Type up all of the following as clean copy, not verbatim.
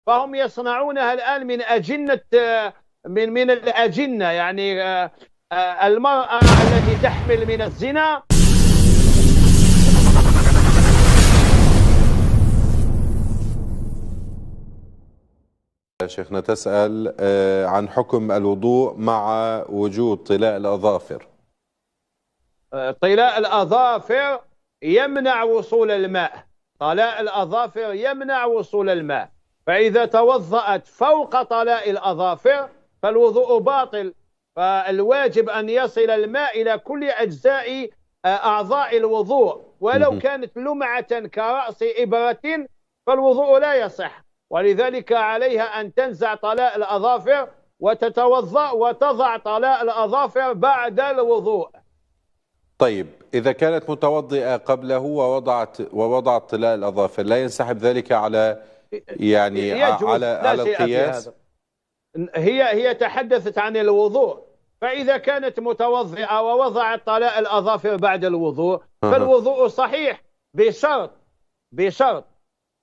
فهم يصنعونها الآن من أجنة، من الأجنة، يعني المرأة التي تحمل من الزنا. شيخنا تسأل عن حكم الوضوء مع وجود طلاء الأظافر. طلاء الأظافر يمنع وصول الماء، طلاء الأظافر يمنع وصول الماء، فإذا توضأت فوق طلاء الأظافر فالوضوء باطل. فالواجب أن يصل الماء إلى كل أجزاء أعضاء الوضوء، ولو كانت لمعة كرأس إبرة فالوضوء لا يصح، ولذلك عليها أن تنزع طلاء الأظافر وتتوضأ وتضع طلاء الأظافر بعد الوضوء. طيب إذا كانت متوضئة قبله ووضعت طلاء الأظافر، لا ينسحب ذلك على على القياس؟ هي تحدثت عن الوضوء، فإذا كانت متوضئة ووضعت طلاء الأظافر بعد الوضوء فالوضوء صحيح، بشرط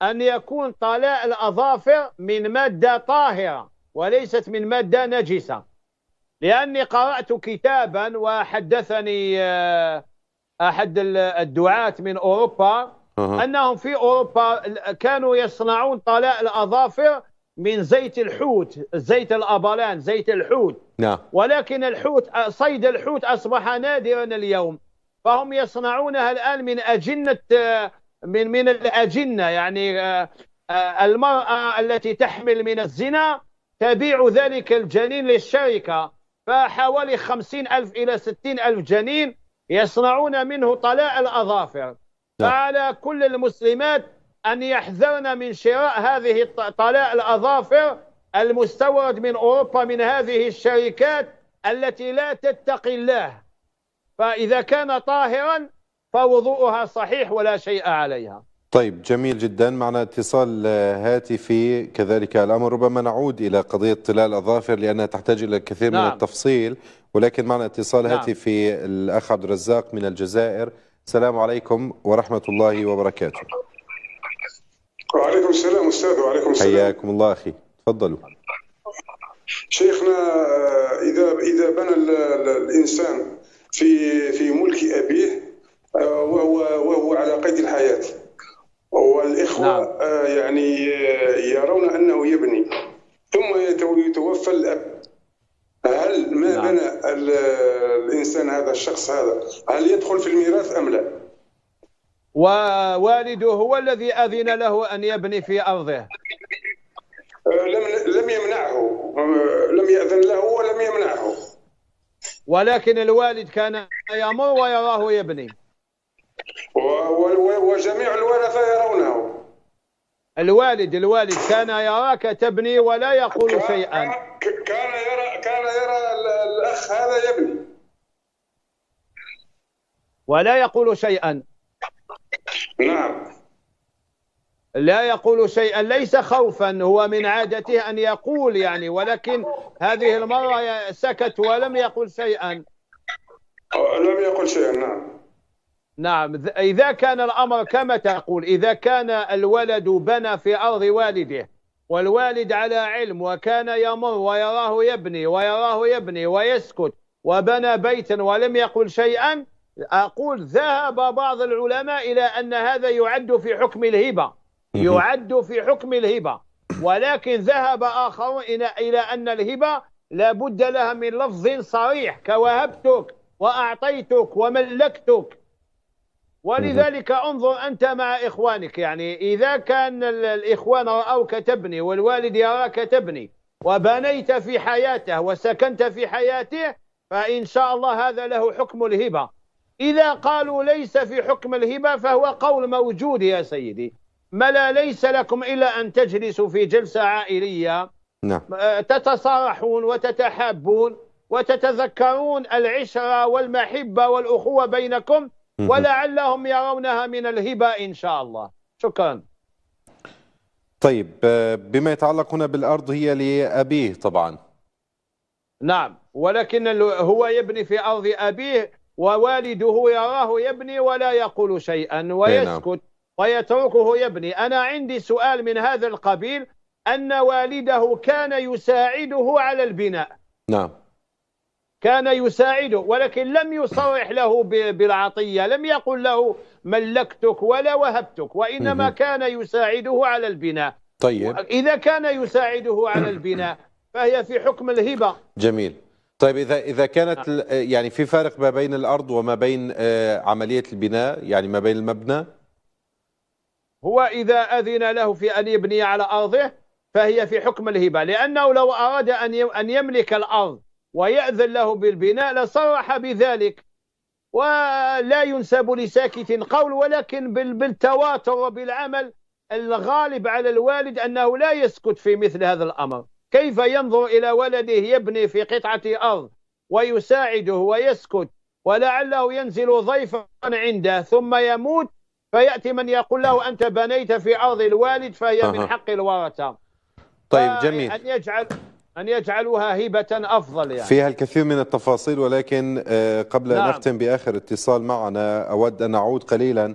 أن يكون طلاء الأظافر من مادة طاهرة وليست من مادة نجسة. لأني قرأت كتابا وحدثني أحد الدعاة من أوروبا أنهم في أوروبا كانوا يصنعون طلاء الأظافر من زيت الحوت، زيت الأبلان، زيت الحوت. ولكن صيد الحوت أصبح نادرا اليوم، فهم يصنعونها الآن من أجنة، من الأجنة، يعني المرأة التي تحمل من الزنا تبيع ذلك الجنين للشركة، فحوالي 50,000 إلى 60,000 جنين يصنعون منه طلاء الأظافر. فعلى كل المسلمات أن يحذرن من شراء هذه طلاء الأظافر المستورد من أوروبا من هذه الشركات التي لا تتقي الله، فإذا كان طاهرا فوضوءها صحيح ولا شيء عليها. طيب جميل جدا، معنا اتصال هاتفي كذلك الأمر، ربما نعود إلى قضية طلاء الأظافر لأنها تحتاج إلى الكثير من التفصيل، ولكن معنا اتصال هاتفي الأخ عبد الرزاق من الجزائر. السلام عليكم ورحمة الله وبركاته. وعليكم السلام أستاذ. وعليكم السلام، حياكم الله أخي، تفضلوا. شيخنا، إذا بنى الإنسان في ملك أبيه وهو على قيد الحياة، والإخوة يعني يرون أنه يبني، ثم يتوفى الأب، هل ما بنى الإنسان هذا، الشخص هذا، هل يدخل في الميراث أم لا؟ ووالده هو الذي أذن له أن يبني في أرضه. لم يمنعه، لم يأذن له ولم يمنعه، ولكن الوالد كان يأمر ويراه يبني، وجميع الورثة يرونه. الوالد كان يراك تبني ولا يقول شيئا. كان يرى الأخ هذا يبني ولا يقول شيئا. نعم، لا يقول شيئا، ليس خوفا، هو من عادته أن يقول يعني، ولكن هذه المرة سكت ولم يقل شيئا. لم يقل شيئا. نعم، إذا كان الأمر كما تقول، إذا كان الولد بنى في أرض والده والوالد على علم وكان يمر ويراه يبني ويسكت وبنى بيتا ولم يقل شيئا، أقول ذهب بعض العلماء إلى أن هذا يعد في حكم الهبة، ولكن ذهب آخرون إلى أن الهبة لا بد لها من لفظ صريح كوهبتك وأعطيتك وملكتك. ولذلك انظر أنت مع إخوانك، يعني إذا كان الإخوان رأوك تبني والوالد يراك تبني وبنيت في حياته وسكنت في حياته، فإن شاء الله هذا له حكم الهبة. إذا قالوا ليس في حكم الهبة فهو قول موجود يا سيدي، ملا ليس لكم إلا أن تجلسوا في جلسة عائلية تتصارحون وتتحابون وتتذكرون العشرة والمحبة والأخوة بينكم، ولعلهم يرونها من الهبة إن شاء الله. شكرا. طيب بما يتعلق هنا بالأرض هي لأبيه طبعا. نعم، ولكن هو يبني في أرض أبيه ووالده يراه يبني ولا يقول شيئا ويسكت ويتركه يبني. أنا عندي سؤال من هذا القبيل، أن والده كان يساعده على البناء. نعم. كان يساعده، ولكن لم يصرح له بالعطية، لم يقل له ملكتك ولا وهبتك، وإنما كان يساعده على البناء. طيب، إذا كان يساعده على البناء فهي في حكم الهبة. جميل. طيب، إذا كانت يعني في فارق ما بين الأرض وما بين عملية البناء، يعني ما بين المبنى؟ هو إذا أذن له في أن يبني على أرضه فهي في حكم الهبة، لأنه لو أراد أن يملك الأرض ويأذن له بالبناء لصرح بذلك، ولا ينسب لساكت قول، ولكن بالتواتر وبالعمل الغالب على الوالد أنه لا يسكت في مثل هذا الأمر. كيف ينظر إلى ولده يبني في قطعة أرض ويساعده ويسكت، ولعله ينزل ضيفا عنده ثم يموت فيأتي من يقول له أنت بنيت في أرض الوالد فهي من حق الورثة. طيب، جميل. أن يجعلوها هبة أفضل يعني. فيها الكثير من التفاصيل، ولكن قبل أن نختم بآخر اتصال معنا أود أن أعود قليلا.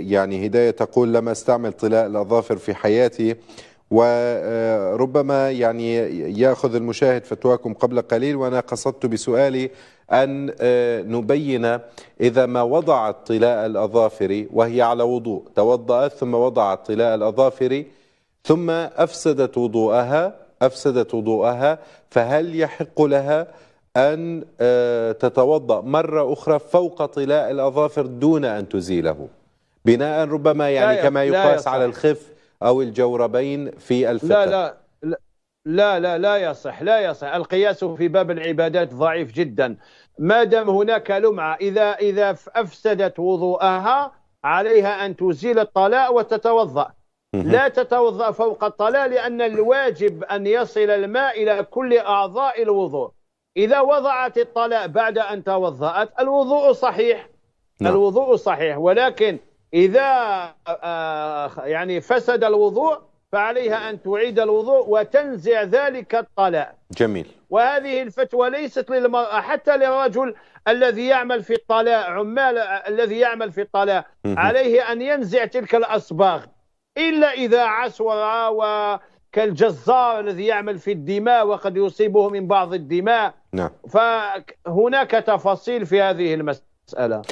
يعني هداية تقول: لم أستعمل طلاء الأظافر في حياتي، وربما يعني يأخذ المشاهد فتواكم قبل قليل، وأنا قصدت بسؤالي أن نبين إذا ما وضعت طلاء الأظافر وهي على وضوء، توضأت ثم وضعت طلاء الأظافر ثم أفسدت وضوءها، فهل يحق لها أن تتوضأ مرة أخرى فوق طلاء الأظافر دون أن تزيله، بناء ربما يعني كما يقاس على الخف أو الجوربين في الفتى؟ لا يصح. القياس في باب العبادات ضعيف جدا. ما دام هناك لمعة، إذا أفسدت وضوءها عليها أن تزيل الطلاء وتتوضأ. لا تتوضأ فوق الطلاء، لأن الواجب أن يصل الماء إلى كل أعضاء الوضوء. إذا وضعت الطلاء بعد أن توضأت الوضوء صحيح. الوضوء صحيح، ولكن إذا يعني فسد الوضوء فعليها أن تعيد الوضوء وتنزع ذلك الطلاء. جميل. وهذه الفتوى ليست للمرأة، حتى للرجل الذي يعمل في الطلاء، عمال الذي يعمل في الطلاء عليه أن ينزع تلك الأصباغ، إلا إذا عسور، وكالجزار الذي يعمل في الدماء وقد يصيبه من بعض الدماء. نعم. فهناك تفاصيل في هذه المسألة.